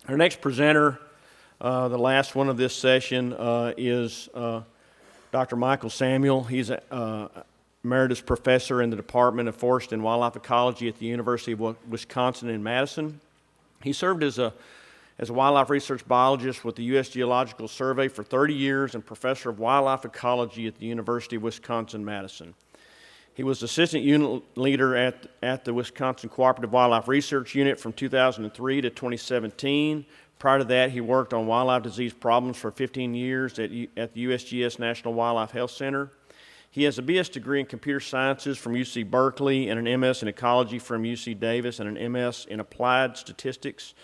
Our next presenter, the last one of this session, is Dr. Michael Samuel. He's a emeritus professor in the Department of Forest and Wildlife Ecology at the University of Wisconsin in Madison. He served as a wildlife research biologist with the U.S. Geological Survey for 30 years and professor of wildlife ecology at the University of Wisconsin-Madison. He was assistant unit leader at the Wisconsin Cooperative Wildlife Research Unit from 2003 to 2017. Prior to that, he worked on wildlife disease problems for 15 years at the USGS National Wildlife Health Center. He has a BS degree in computer sciences from UC Berkeley and an MS in ecology from UC Davis and an MS in applied statistics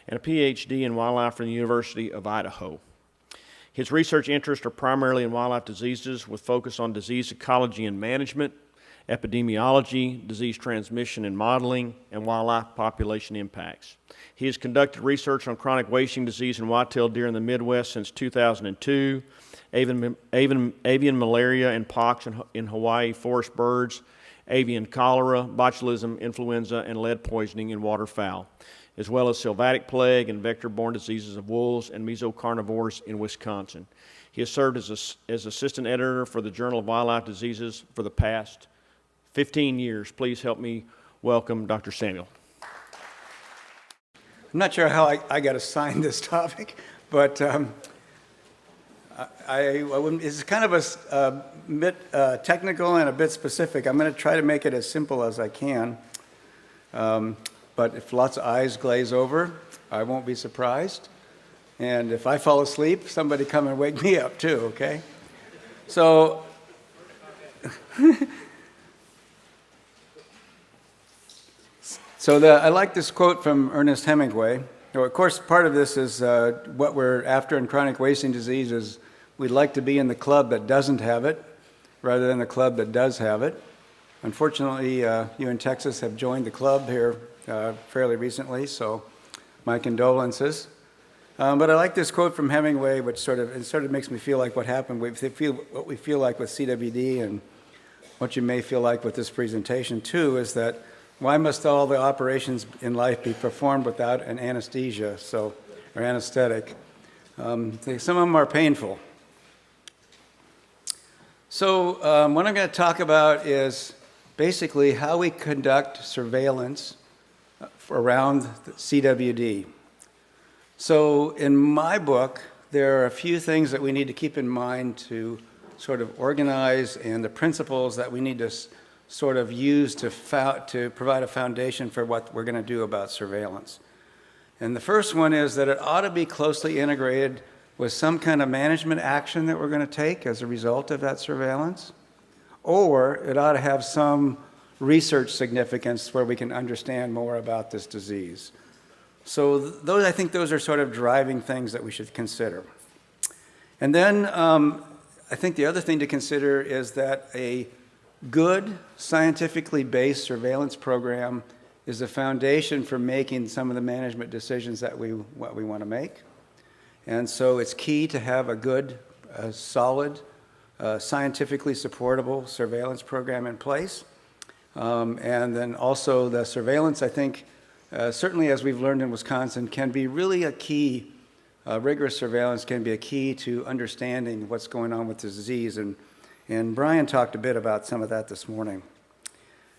and a PhD in wildlife from the University of Idaho. His research interests are primarily in wildlife diseases with focus on disease ecology and management, epidemiology, disease transmission and modeling, and wildlife population impacts. He has conducted research on chronic wasting disease in white-tailed deer in the Midwest since 2002, avian malaria and pox in Hawaii forest birds, avian cholera, botulism, influenza, and lead poisoning in waterfowl, as well as sylvatic plague and vector-borne diseases of wolves and mesocarnivores in Wisconsin. He has served as assistant editor for the Journal of Wildlife Diseases for the past 15 years. Please help me welcome Dr. Samuel. I'm not sure how I got assigned this topic, but it's kind of a bit technical and a bit specific. I'm going to try to make it as simple as I can. But if lots of eyes glaze over, I won't be surprised. And if I fall asleep, somebody come and wake me up too, okay? So, I like this quote from Ernest Hemingway. Now, of course, part of this is what we're after in chronic wasting disease is we'd like to be in the club that doesn't have it rather than the club that does have it. Unfortunately, you in Texas have joined the club here fairly recently, so my condolences. But I like this quote from Hemingway, which sort of makes me feel like what happened. What we feel like with CWD and what you may feel like with this presentation too is that why must all the operations in life be performed without an anesthesia, or anesthetic? Some of them are painful. So what I'm going to talk about is basically how we conduct surveillance around CWD. So in my book, there are a few things that we need to keep in mind to sort of organize and the principles that we need to sort of use to provide a foundation for what we're going to do about surveillance. And the first one is that it ought to be closely integrated with some kind of management action that we're going to take as a result of that surveillance, or it ought to have some research significance where we can understand more about this disease. So I think those are sort of driving things that we should consider. And then I think the other thing to consider is that a good scientifically based surveillance program is the foundation for making some of the management decisions that we want to make. And so it's key to have a good, solid, scientifically supportable surveillance program in place. And then also the surveillance, I think, certainly as we've learned in Wisconsin, can be really a key, rigorous surveillance can be a key to understanding what's going on with the disease. And Brian talked a bit about some of that this morning.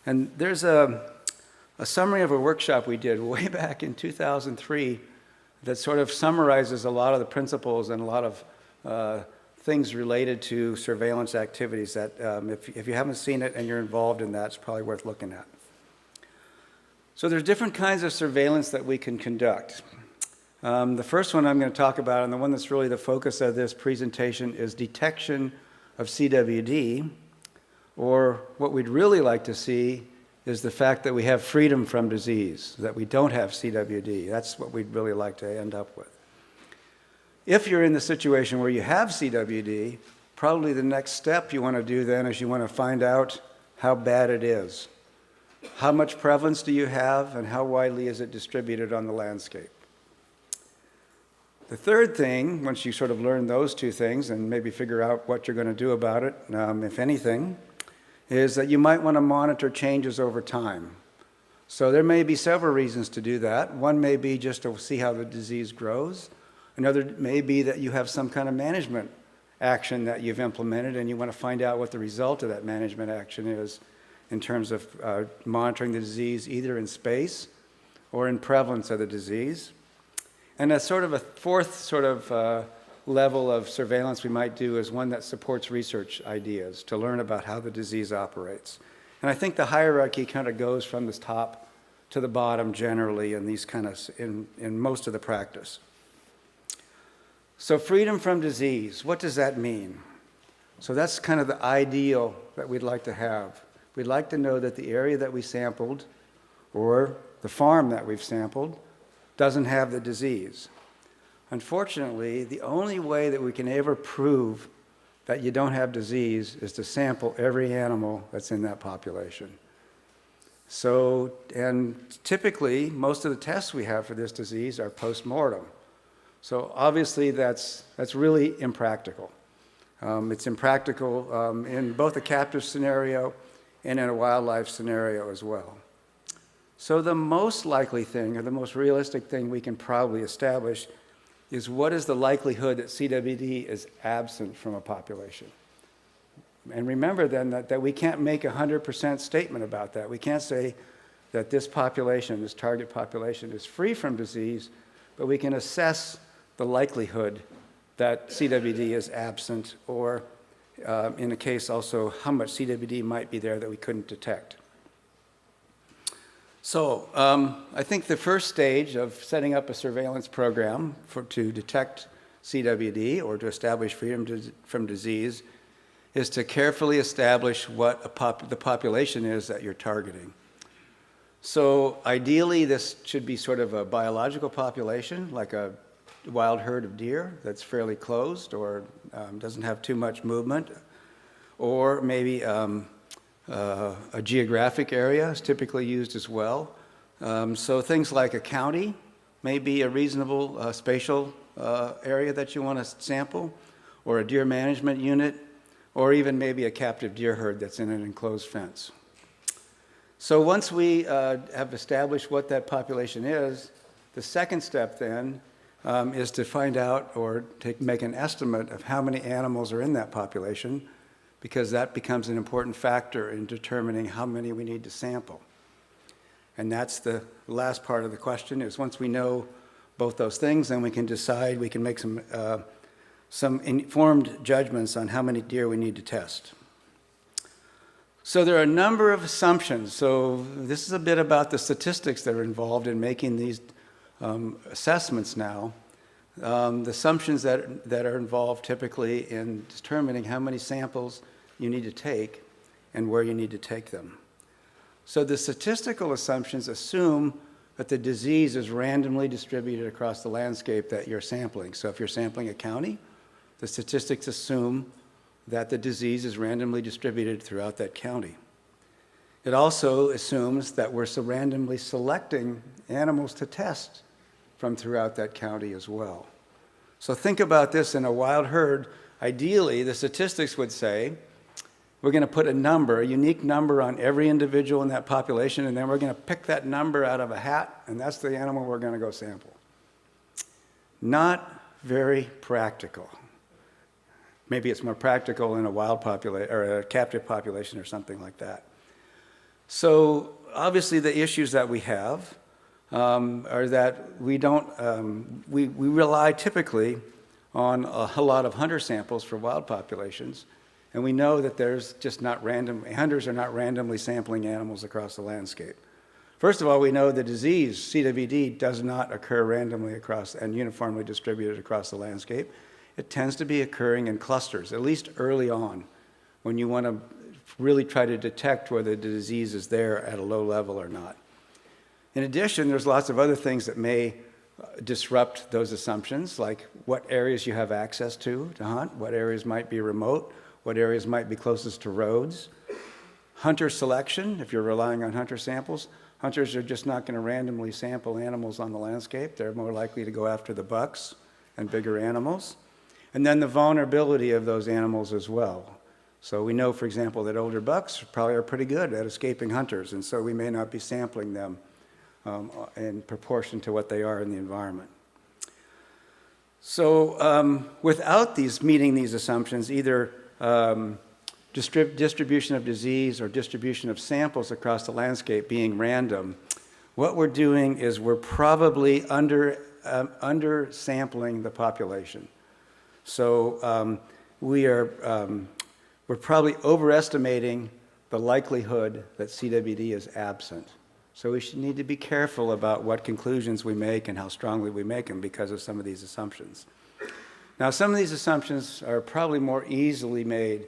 And there's a summary of a workshop we did way back in 2003 that sort of summarizes a lot of the principles and a lot of things related to surveillance activities that if you haven't seen it and you're involved in that, it's probably worth looking at. So there's different kinds of surveillance that we can conduct. The first one I'm going to talk about, and the one that's really the focus of this presentation, is detection of CWD, or what we'd really like to see is the fact that we have freedom from disease, that we don't have CWD. That's what we'd really like to end up with. If you're in the situation where you have CWD, probably the next step you want to do then is you want to find out how bad it is. How much prevalence do you have, and how widely is it distributed on the landscape? The third thing, once you sort of learn those two things and maybe figure out what you're going to do about it, if anything, is that you might want to monitor changes over time. So there may be several reasons to do that. One may be just to see how the disease grows. Another may be that you have some kind of management action that you've implemented and you want to find out what the result of that management action is in terms of monitoring the disease either in space or in prevalence of the disease. And a sort of a fourth sort of level of surveillance we might do is one that supports research ideas to learn about how the disease operates. And I think the hierarchy kind of goes from the top to the bottom generally in these kind of in most of the practice. So freedom from disease, what does that mean? So that's kind of the ideal that we'd like to have. We'd like to know that the area that we sampled or the farm that we've sampled doesn't have the disease. Unfortunately, the only way that we can ever prove that you don't have disease is to sample every animal that's in that population. So, and typically, most of the tests we have for this disease are post-mortem. So obviously, that's really impractical. It's impractical in both a captive scenario and in a wildlife scenario as well. So the most likely thing, or the most realistic thing we can probably establish is what is the likelihood that CWD is absent from a population. And remember then that we can't make a 100% statement about that. We can't say that this population, this target population, is free from disease, but we can assess the likelihood that CWD is absent, or in a case also how much CWD might be there that we couldn't detect. So I think the first stage of setting up a surveillance program to detect CWD or to establish freedom from disease is to carefully establish what the population is that you're targeting. So ideally, this should be sort of a biological population, like a wild herd of deer that's fairly closed or doesn't have too much movement, or maybe a geographic area is typically used as well. So things like a county may be a reasonable spatial area that you want to sample, or a deer management unit, or even maybe a captive deer herd that's in an enclosed fence. So once we have established what that population is, the second step then is to find out or make an estimate of how many animals are in that population, because that becomes an important factor in determining how many we need to sample. And that's the last part of the question, is once we know both those things, then we can decide, we can make some informed judgments on how many deer we need to test. So there are a number of assumptions. So this is a bit about the statistics that are involved in making these assessments now. The assumptions that are involved typically in determining how many samples you need to take and where you need to take them. So the statistical assumptions assume that the disease is randomly distributed across the landscape that you're sampling. So if you're sampling a county, the statistics assume that the disease is randomly distributed throughout that county. It also assumes that we're randomly selecting animals to test from throughout that county as well. So think about this in a wild herd. Ideally, the statistics would say, we're going to put a number, a unique number on every individual in that population, and then we're going to pick that number out of a hat, and that's the animal we're going to go sample. Not very practical. Maybe it's more practical in a wild population or a captive population or something like that. So obviously the issues that we have are that we rely typically on a lot of hunter samples for wild populations, and we know that there's just hunters are not randomly sampling animals across the landscape. First of all, we know the disease, CWD, does not occur randomly across and uniformly distributed across the landscape. It tends to be occurring in clusters, at least early on, when you want to really try to detect whether the disease is there at a low level or not. In addition, there's lots of other things that may disrupt those assumptions, like what areas you have access to hunt, what areas might be remote, what areas might be closest to roads. Hunter selection, if you're relying on hunter samples, hunters are just not going to randomly sample animals on the landscape. They're more likely to go after the bucks and bigger animals. And then the vulnerability of those animals as well. So we know, for example, that older bucks probably are pretty good at escaping hunters, and so we may not be sampling them in proportion to what they are in the environment. So without meeting these assumptions, either distribution of disease or distribution of samples across the landscape being random, what we're doing is we're probably undersampling the population. So we're probably overestimating the likelihood that CWD is absent. So we should need to be careful about what conclusions we make and how strongly we make them because of some of these assumptions. Now, some of these assumptions are probably more easily made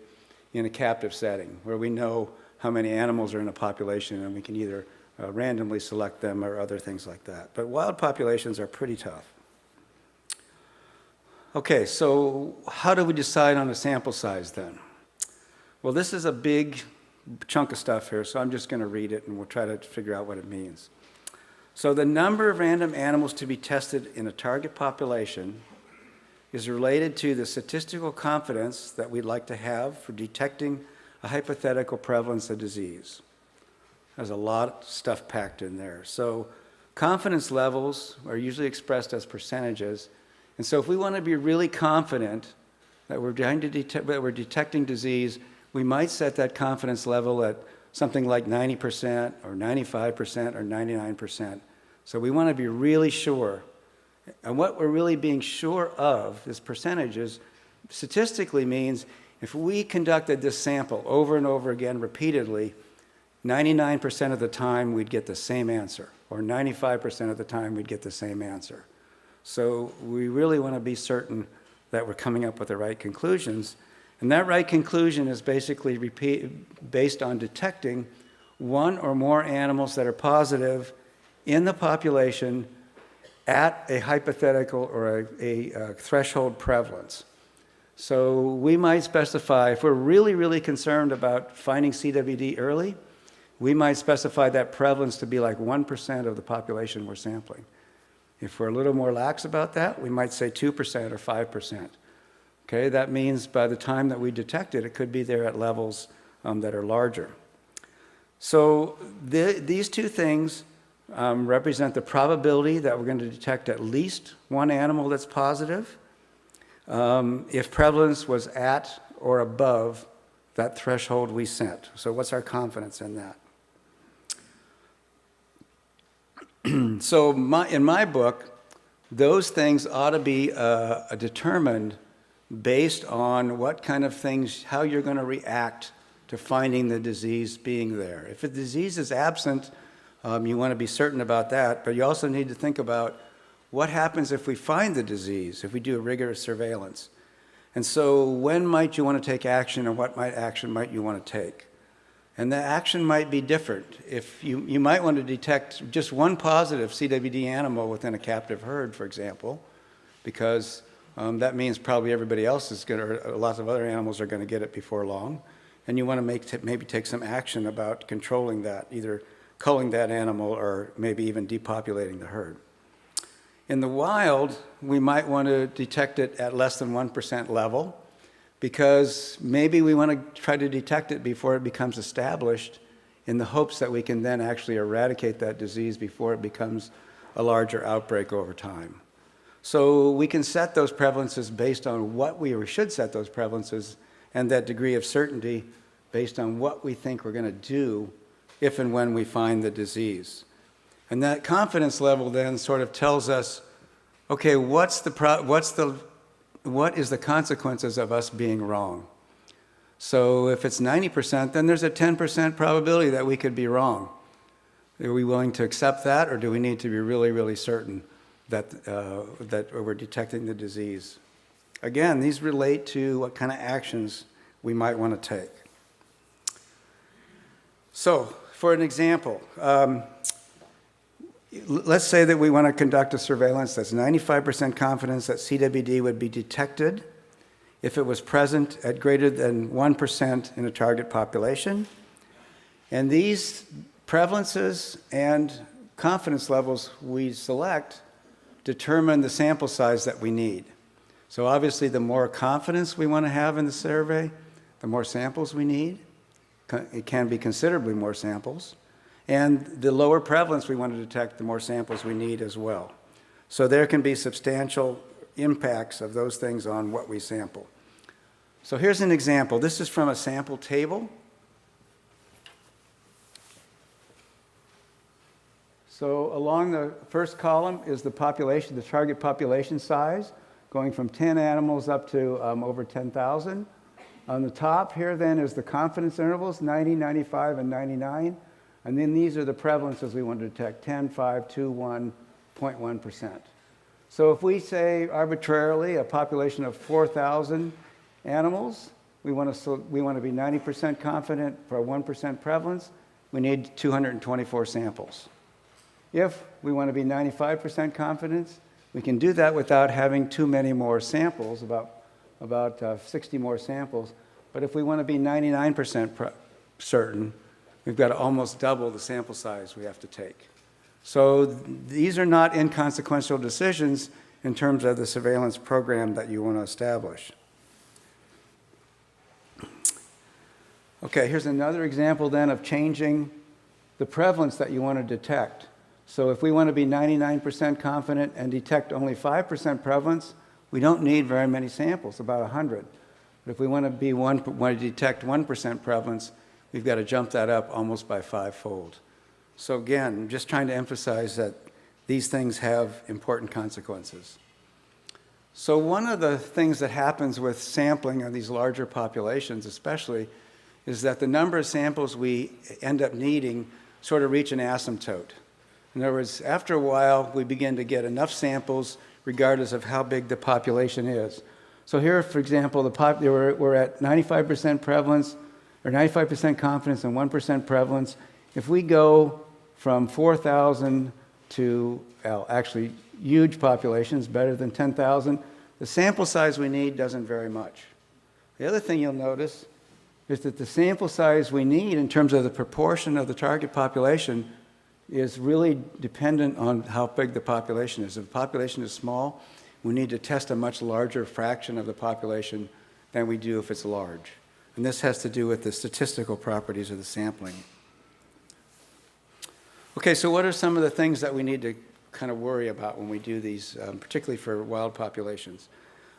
in a captive setting where we know how many animals are in a population and we can either randomly select them or other things like that. But wild populations are pretty tough. Okay, so how do we decide on a sample size then? Well, this is a big chunk of stuff here, so I'm just going to read it and we'll try to figure out what it means. So the number of random animals to be tested in a target population is related to the statistical confidence that we'd like to have for detecting a hypothetical prevalence of disease. There's a lot of stuff packed in there. So confidence levels are usually expressed as percentages. And so if we want to be really confident that we're detecting disease, we might set that confidence level at something like 90% or 95% or 99%. So we want to be really sure. And what we're really being sure of, this percentages, statistically means if we conducted this sample over and over again repeatedly, 99% of the time we'd get the same answer, or 95% of the time we'd get the same answer. So we really want to be certain that we're coming up with the right conclusions. And that right conclusion is basically based on detecting one or more animals that are positive in the population at a hypothetical or a threshold prevalence. So we might specify, if we're really, really concerned about finding CWD early, we might specify that prevalence to be like 1% of the population we're sampling. If we're a little more lax about that, we might say 2% or 5%. Okay, that means by the time that we detect it, it could be there at levels that are larger. So these two things represent the probability that we're going to detect at least one animal that's positive if prevalence was at or above that threshold we set. So what's our confidence in that? So in my book, those things ought to be determined based on what kind of things, how you're going to react to finding the disease being there. If the disease is absent, you want to be certain about that, but you also need to think about what happens if we find the disease, if we do a rigorous surveillance. And so when might you want to take action, and what action might you want to take? And the action might be different. If you might want to detect just one positive CWD animal within a captive herd, for example, because that means probably everybody else is going to, or lots of other animals are going to get it before long. And you want to maybe take some action about controlling that, either culling that animal or maybe even depopulating the herd. In the wild, we might want to detect it at less than 1% level because maybe we want to try to detect it before it becomes established in the hopes that we can then actually eradicate that disease before it becomes a larger outbreak over time. So we can set those prevalences based on what we should set those prevalences and that degree of certainty based on what we think we're going to do if and when we find the disease. And that confidence level then sort of tells us, okay, what is the consequences of us being wrong? So if it's 90%, then there's a 10% probability that we could be wrong. Are we willing to accept that, or do we need to be really, really certain that we're detecting the disease? Again, these relate to what kind of actions we might want to take. So, for an example, let's say that we want to conduct a surveillance that's 95% confidence that CWD would be detected if it was present at greater than 1% in a target population. And these prevalences and confidence levels we select determine the sample size that we need. So obviously, the more confidence we want to have in the survey, the more samples we need. It can be considerably more samples. And the lower prevalence we want to detect, the more samples we need as well. So there can be substantial impacts of those things on what we sample. So here's an example. This is from a sample table. So along the first column is the population, the target population size, going from 10 animals up to over 10,000. On the top here then is the confidence intervals, 90, 95, and 99. And then these are the prevalences we want to detect, 10, 5, 2, 1, 0.1%. So if we say arbitrarily a population of 4,000 animals, we want to be 90% confident for a 1% prevalence, we need 224 samples. If we want to be 95% confidence, we can do that without having too many more samples, about 60 more samples. But if we want to be 99% certain, we've got to almost double the sample size we have to take. So these are not inconsequential decisions in terms of the surveillance program that you want to establish. Okay, here's another example then of changing the prevalence that you want to detect. So if we want to be 99% confident and detect only 5% prevalence, we don't need very many samples, about 100. But if we want to detect 1% prevalence, we've got to jump that up almost by 5-fold. So again, I'm just trying to emphasize that these things have important consequences. So one of the things that happens with sampling of these larger populations especially is that the number of samples we end up needing sort of reach an asymptote. In other words, after a while, we begin to get enough samples regardless of how big the population is. So here, for example, we're at 95% prevalence, or 95% confidence and 1% prevalence. If we go from 4,000 to, actually, huge populations, better than 10,000, the sample size we need doesn't vary much. The other thing you'll notice is that the sample size we need in terms of the proportion of the target population is really dependent on how big the population is. If the population is small, we need to test a much larger fraction of the population than we do if it's large. And this has to do with the statistical properties of the sampling. Okay, so what are some of the things that we need to kind of worry about when we do these, particularly for wild populations?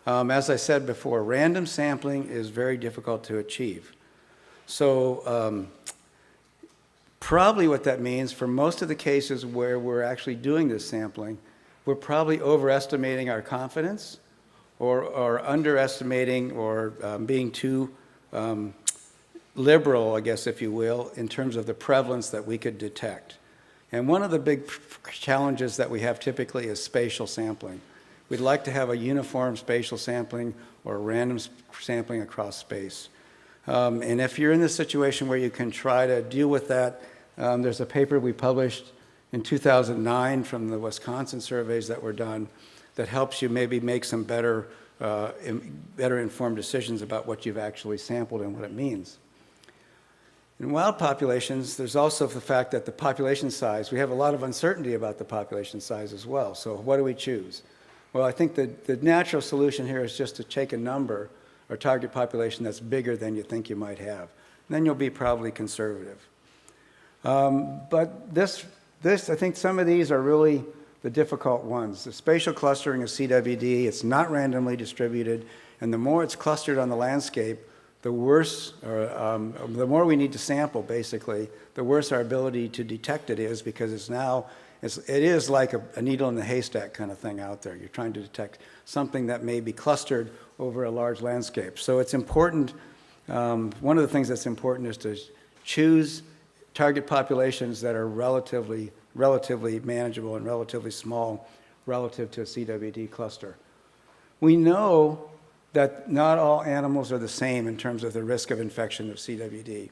As I said before, random sampling is very difficult to achieve. So probably what that means for most of the cases where we're actually doing this sampling, we're probably overestimating our confidence or underestimating or being too liberal, I guess, if you will, in terms of the prevalence that we could detect. And one of the big challenges that we have typically is spatial sampling. We'd like to have a uniform spatial sampling or random sampling across space. And if you're in the situation where you can try to deal with that, there's a paper we published in 2009 from the Wisconsin surveys that were done that helps you maybe make some better informed decisions about what you've actually sampled and what it means. In wild populations, there's also the fact that the population size, we have a lot of uncertainty about the population size as well. So what do we choose? Well, I think the natural solution here is just to take a number or target population that's bigger than you think you might have. And then you'll be probably conservative. But this, I think some of these are really the difficult ones. The spatial clustering of CWD, it's not randomly distributed, and the more it's clustered on the landscape, the worse, or the more we need to sample, basically, the worse our ability to detect it is, because it is like a needle in the haystack kind of thing out there. You're trying to detect something that may be clustered over a large landscape. So it's important, one of the things that's important is to choose target populations that are relatively manageable and relatively small relative to a CWD cluster. We know that not all animals are the same in terms of the risk of infection of CWD.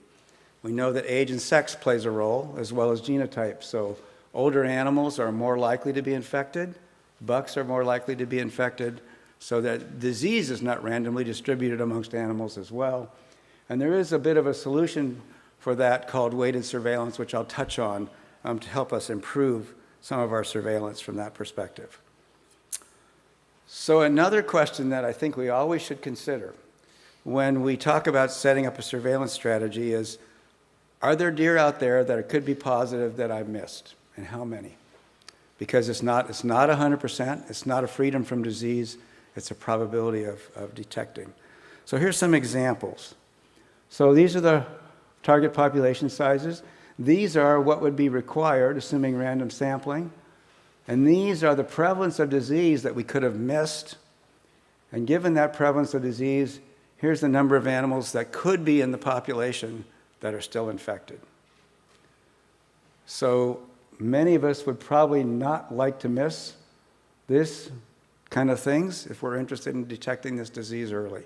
We know that age and sex plays a role, as well as genotype. So older animals are more likely to be infected, bucks are more likely to be infected, so that disease is not randomly distributed amongst animals as well. And there is a bit of a solution for that called weighted surveillance, which I'll touch on to help us improve some of our surveillance from that perspective. So another question that I think we always should consider when we talk about setting up a surveillance strategy is, are there deer out there that could be positive that I've missed, and how many? Because it's not 100%, it's not a freedom from disease, it's a probability of detecting. So here's some examples. So these are the target population sizes. These are what would be required, assuming random sampling. And these are the prevalence of disease that we could have missed. And given that prevalence of disease, here's the number of animals that could be in the population that are still infected. So many of us would probably not like to miss this kind of things if we're interested in detecting this disease early.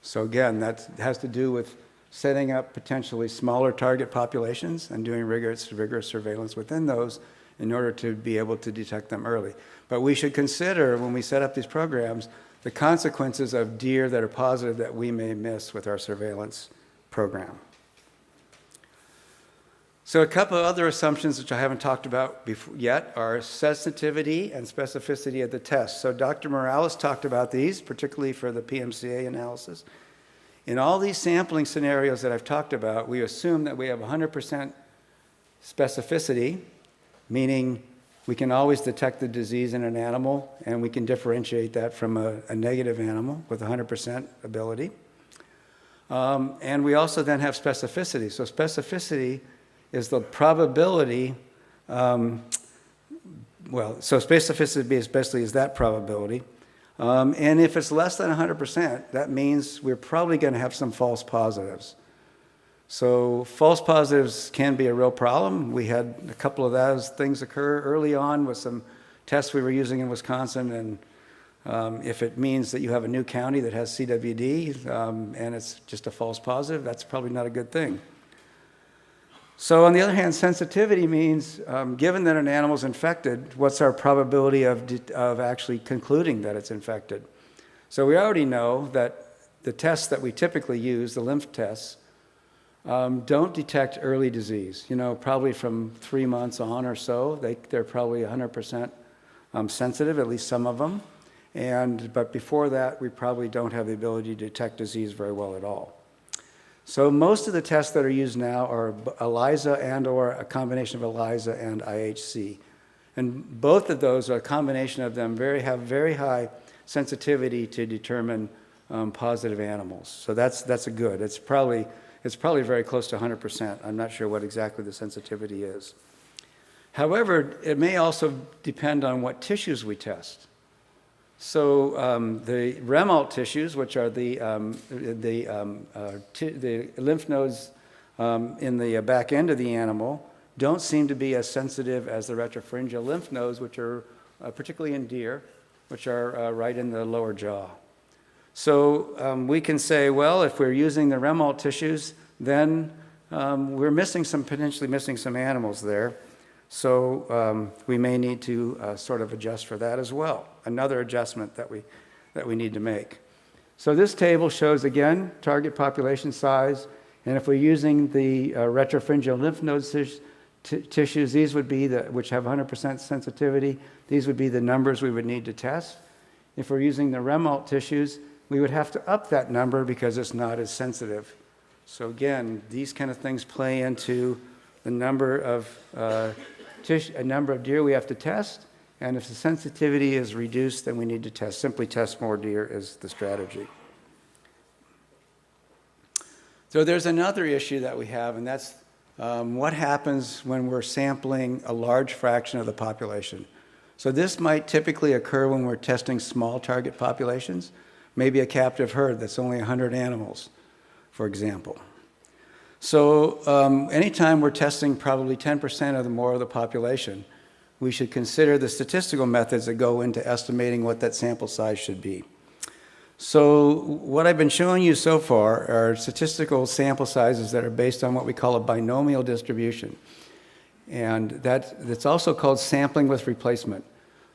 So again, that has to do with setting up potentially smaller target populations and doing rigorous surveillance within those in order to be able to detect them early. But we should consider, when we set up these programs, the consequences of deer that are positive that we may miss with our surveillance program. So a couple of other assumptions which I haven't talked about yet are sensitivity and specificity of the test. So Dr. Morales talked about these, particularly for the PMCA analysis. In all these sampling scenarios that I've talked about, we assume that we have 100% specificity, meaning we can always detect the disease in an animal, and we can differentiate that from a negative animal with 100% ability. And we also then have specificity. So specificity is the probability, specificity especially is that probability. And if it's less than 100%, that means we're probably going to have some false positives. So false positives can be a real problem. We had a couple of those things occur early on with some tests we were using in Wisconsin. And if it means that you have a new county that has CWD and it's just a false positive, that's probably not a good thing. So on the other hand, sensitivity means, given that an animal is infected, what's our probability of actually concluding that it's infected? So we already know that the tests that we typically use, the lymph tests, don't detect early disease. Probably from 3 months on or so, they're probably 100% sensitive, at least some of them. But before that, we probably don't have the ability to detect disease very well at all. So most of the tests that are used now are ELISA and or a combination of ELISA and IHC. And both of those, a combination of them, have very high sensitivity to determine positive animals. So that's a good. It's probably very close to 100%. I'm not sure what exactly the sensitivity is. However, it may also depend on what tissues we test. So the remote tissues, which are the lymph nodes in the back end of the animal, don't seem to be as sensitive as the retropharyngeal lymph nodes, which are particularly in deer, which are right in the lower jaw. So we can say, well, if we're using the remote tissues, then we're potentially missing some animals there. So we may need to sort of adjust for that as well. Another adjustment that we need to make. So this table shows, again, target population size. And if we're using the retropharyngeal lymph node tissues, these would be which have 100% sensitivity. These would be the numbers we would need to test. If we're using the remote tissues, we would have to up that number because it's not as sensitive. So again, these kind of things play into the number of deer we have to test, and if the sensitivity is reduced, then we need to simply test more deer is the strategy. So there's another issue that we have, and that's what happens when we're sampling a large fraction of the population. So this might typically occur when we're testing small target populations, maybe a captive herd that's only 100 animals, for example. So anytime we're testing probably 10% or more of the population, we should consider the statistical methods that go into estimating what that sample size should be. So what I've been showing you so far are statistical sample sizes that are based on what we call a binomial distribution. And that's also called sampling with replacement.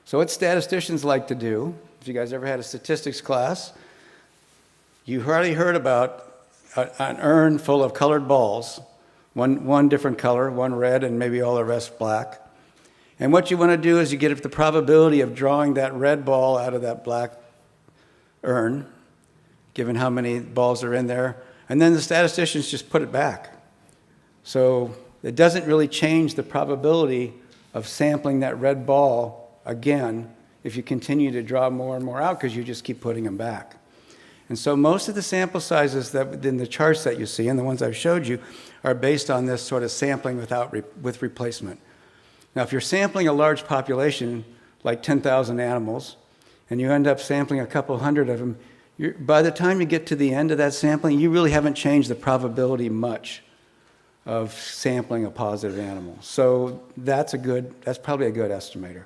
So what statisticians like to do, if you guys ever had a statistics class, you already heard about an urn full of colored balls, one different color, one red and maybe all the rest black. And what you want to do is you get the probability of drawing that red ball out of that black urn, given how many balls are in there. And then the statisticians just put it back. So it doesn't really change the probability of sampling that red ball again if you continue to draw more and more out because you just keep putting them back. And so most of the sample sizes that in the charts that you see and the ones I've showed you are based on this sort of sampling with replacement. Now, if you're sampling a large population, like 10,000 animals, and you end up sampling a couple hundred of them, by the time you get to the end of that sampling, you really haven't changed the probability much of sampling a positive animal. So that's probably a good estimator.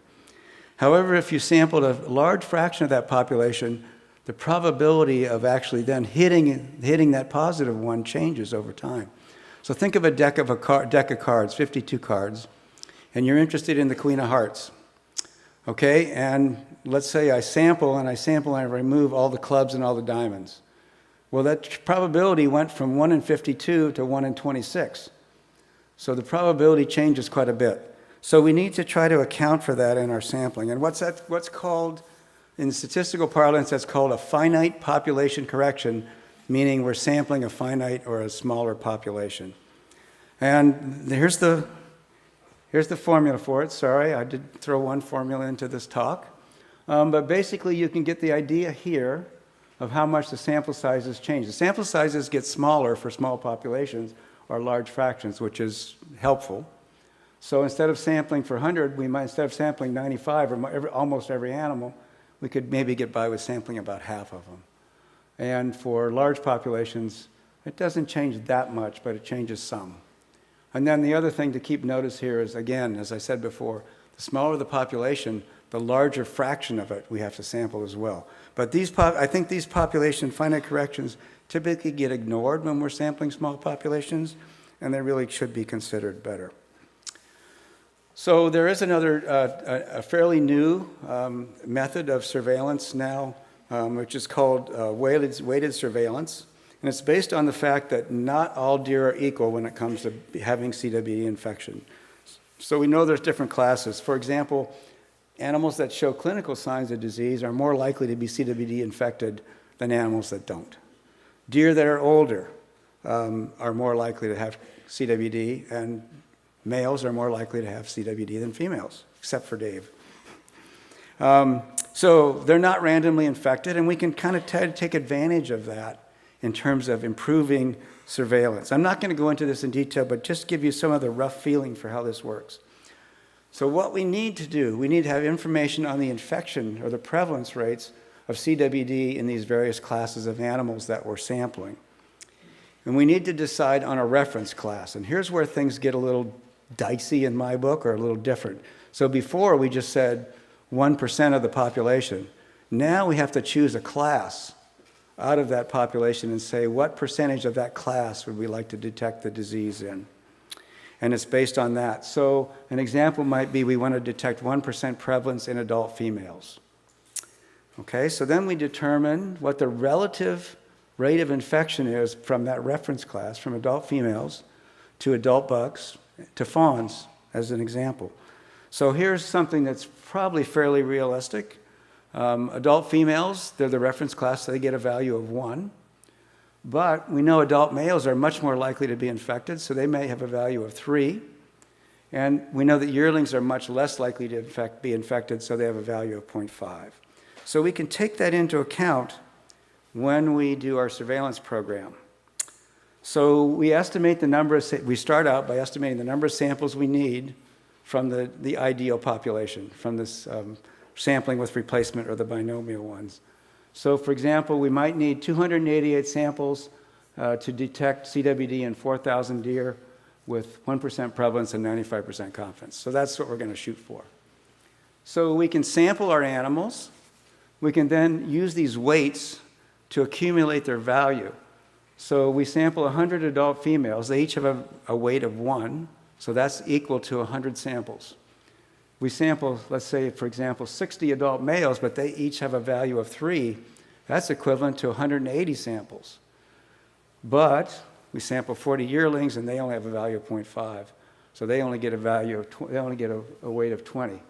However, if you sampled a large fraction of that population, the probability of actually then hitting that positive one changes over time. So think of a deck of cards, 52 cards, and you're interested in the Queen of Hearts. Okay, and let's say I sample and I remove all the clubs and all the diamonds. Well, that probability went from 1 in 52 to 1 in 26. So the probability changes quite a bit. So we need to try to account for that in our sampling. And what's called, in statistical parlance, that's called a finite population correction, meaning we're sampling a finite or a smaller population. And here's the formula for it. Sorry, I did throw one formula into this talk. But basically, you can get the idea here of how much the sample sizes change. The sample sizes get smaller for small populations or large fractions, which is helpful. So instead of sampling for 100, instead of sampling 95 or almost every animal, we could maybe get by with sampling about half of them. And for large populations, it doesn't change that much, but it changes some. And then the other thing to keep notice here is, again, as I said before, the smaller the population, the larger fraction of it we have to sample as well. But I think these population finite corrections typically get ignored when we're sampling small populations, and they really should be considered better. So there is another, a fairly new method of surveillance now, which is called weighted surveillance. And it's based on the fact that not all deer are equal when it comes to having CWD infection. So we know there's different classes. For example, animals that show clinical signs of disease are more likely to be CWD infected than animals that don't. Deer that are older are more likely to have CWD, and males are more likely to have CWD than females, except for Dave. So they're not randomly infected, and we can kind of take advantage of that in terms of improving surveillance. I'm not going to go into this in detail, but just give you some of the rough feeling for how this works. So what we need to do, we need to have information on the infection or the prevalence rates of CWD in these various classes of animals that we're sampling. And we need to decide on a reference class. And here's where things get a little dicey in my book, or a little different. So before we just said 1% of the population. Now we have to choose a class out of that population and say what percentage of that class would we like to detect the disease in. And it's based on that. So an example might be we want to detect 1% prevalence in adult females. Okay, so then we determine what the relative rate of infection is from that reference class, from adult females to adult bucks to fawns, as an example. So here's something that's probably fairly realistic. Adult females, they're the reference class, so they get a value of 1. But we know adult males are much more likely to be infected, so they may have a value of 3. And we know that yearlings are much less likely to be infected, so they have a value of 0.5. So we can take that into account when we do our surveillance program. So we estimate the number of, we start out by estimating the number of samples we need from the ideal population, from this sampling with replacement or the binomial ones. So for example, we might need 288 samples to detect CWD in 4,000 deer with 1% prevalence and 95% confidence. So that's what we're going to shoot for. So we can sample our animals. We can then use these weights to accumulate their value. So we sample 100 adult females. They each have a weight of 1, so that's equal to 100 samples. We sample, let's say, for example, 60 adult males, but they each have a value of 3. That's equivalent to 180 samples. But we sample 40 yearlings, and they only have a value of 0.5. So they only get a value of, they only get a weight of 20.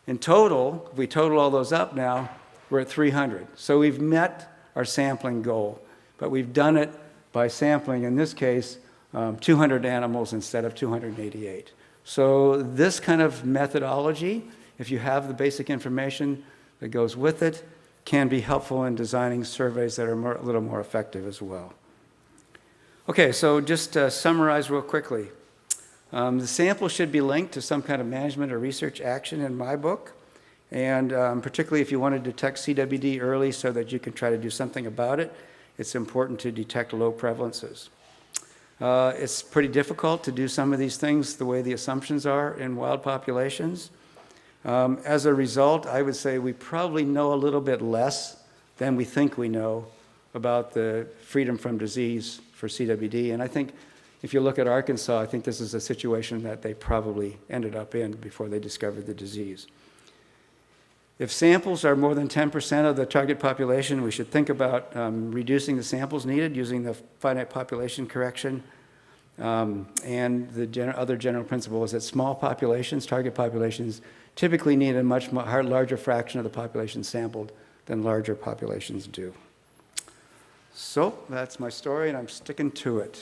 In total, if we total all those up now, we're at 300. So we've met our sampling goal. But we've done it by sampling, in this case, 200 animals instead of 288. So this kind of methodology, if you have the basic information that goes with it, can be helpful in designing surveys that are a little more effective as well. Okay, so just to summarize real quickly. The sample should be linked to some kind of management or research action in my book, and particularly if you want to detect CWD early so that you can try to do something about it, it's important to detect low prevalences. It's pretty difficult to do some of these things the way the assumptions are in wild populations. As a result, I would say we probably know a little bit less than we think we know about the freedom from disease for CWD. And I think if you look at Arkansas, I think this is a situation that they probably ended up in before they discovered the disease. If samples are more than 10% of the target population, we should think about reducing the samples needed using the finite population correction. And the other general principle is that small populations, target populations, typically need a much larger fraction of the population sampled than larger populations do. So that's my story, and I'm sticking to it.